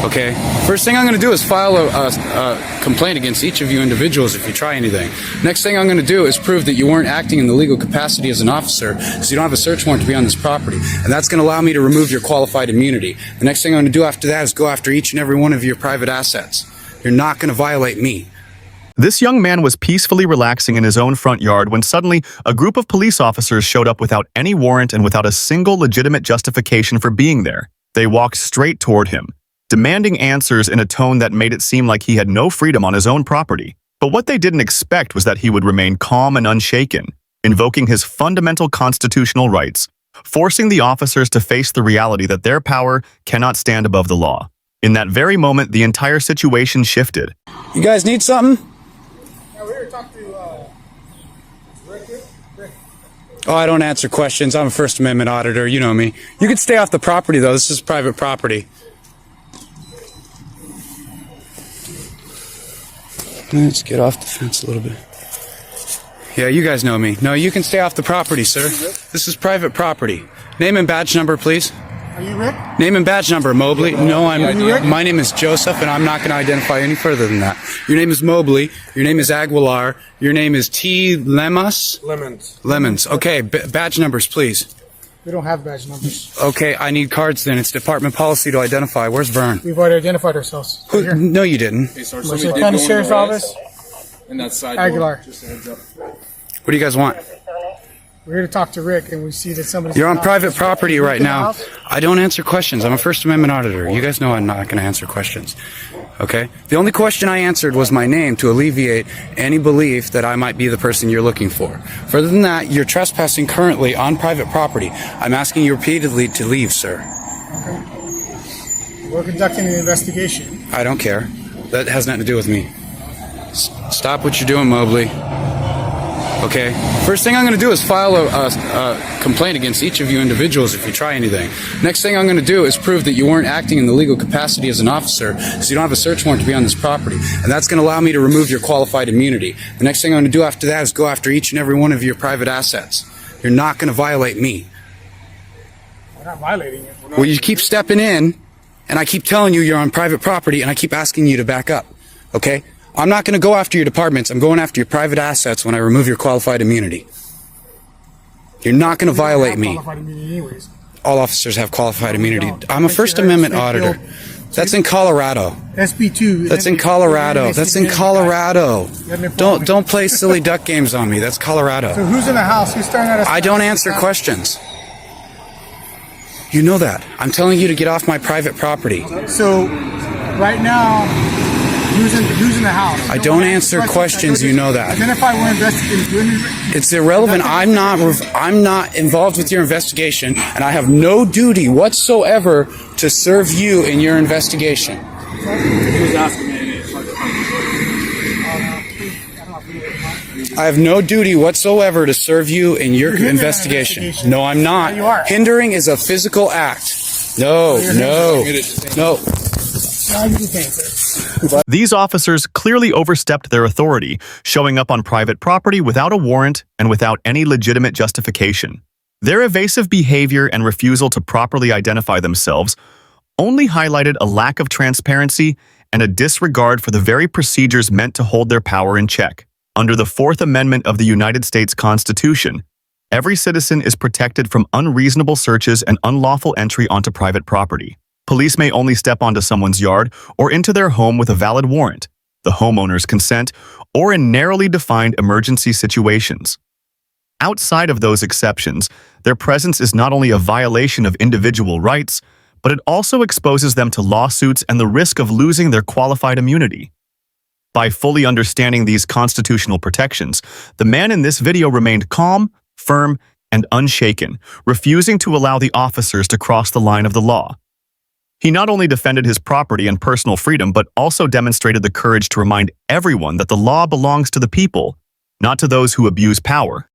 Okay? First thing I'm going to do is file a complaint against each of you individuals if you try anything. Next thing I'm going to do is prove that you weren't acting in the legal capacity as an officer, because you don't have a search warrant to be on this property. And that's going to allow me to remove your qualified immunity. The next thing I'm going to do after that is go after each and every one of your private assets. You're not going to violate me. This young man was peacefully relaxing in his own front yard when suddenly a group of police officers showed up without any warrant and without a single legitimate justification for being there. They walked straight toward him, demanding answers in a tone that made it seem like he had no freedom on his own property. But what they didn't expect was that he would remain calm and unshaken, invoking his fundamental constitutional rights, forcing the officers to face the reality that their power cannot stand above the law. In that very moment, the entire situation shifted. You guys need something? We're here to talk to Rick. Oh, I don't answer questions. I'm a First Amendment auditor. You know me. You can stay off the property, though. This is private property. Let's get off the fence a little bit. Yeah, you guys know me. No, you can stay off the property, sir. This is private property. Name and badge number, please. Are you Rick? Name and badge number, Mobley. No, Rick? my name is Joseph, and I'm not going to identify any further than that. Your name is Mobley. Your name is Aguilar. Your name is T. Lemons? Lemons. Okay, badge numbers, please. We don't have badge numbers. Okay, I need cards then. It's department policy to identify. Where's Vern? We've already identified ourselves. Who? No, you didn't. Okay, sir, Mercer County Sheriff's Office. In that side Aguilar. door. Just a heads up. What do you guys want? We're here to talk to Rick, and we see that somebody's... You're on private property right now. I don't answer questions. I'm a First Amendment auditor. You guys know I'm not going to answer questions. Okay? The only question I answered was my name to alleviate any belief that I might be the person you're looking for. Further than that, you're trespassing currently on private property. I'm asking you repeatedly to leave, sir. We're conducting an investigation. I don't care. That has nothing to do with me. Stop what you're doing, Mobley. Okay? First thing I'm going to do is file a complaint against each of you individuals if you try anything. Next thing I'm going to do is prove that you weren't acting in the legal capacity as an officer, because you don't have a search warrant to be on this property. And that's going to allow me to remove your qualified immunity. The next thing I'm going to do after that is go after each and every one of your private assets. You're not going to violate me. We're not violating it. Well, you keep stepping in, and I keep telling you you're on private property, and I keep asking you to back up. Okay? I'm not going to go after your departments. I'm going after your private assets when I remove your qualified immunity. You're not going to violate me. Qualified immunity anyways. All officers have qualified immunity. I'm a First Amendment auditor. That's in Colorado. SB2. That's in Colorado. That's in Colorado. Don't play silly duck games on me. That's So Colorado. who's in the house? Who's staring at us? I don't answer questions. You know that. I'm telling you to get off my private property. So right now, who's in the house? I don't answer questions. You know that. Identify we're investigating. It's irrelevant. I'm not involved with your investigation, and I have no duty whatsoever to serve you in your investigation. He was asking me. I have no duty whatsoever to serve you in your investigation. No, I'm not. You are. Hindering is a physical act. No. These officers clearly overstepped their authority, showing up on private property without a warrant and without any legitimate justification. Their evasive behavior and refusal to properly identify themselves only highlighted a lack of transparency and a disregard for the very procedures meant to hold their power in check. Under the Fourth Amendment of the United States Constitution, every citizen is protected from unreasonable searches and unlawful entry onto private property. Police may only step onto someone's yard or into their home with a valid warrant, the homeowner's consent, or in narrowly defined emergency situations. Outside of those exceptions, their presence is not only a violation of individual rights, but it also exposes them to lawsuits and the risk of losing their qualified immunity. By fully understanding these constitutional protections, the man in this video remained calm, firm, and unshaken, refusing to allow the officers to cross the line of the law. He not only defended his property and personal freedom, but also demonstrated the courage to remind everyone that the law belongs to the people, not to those who abuse power.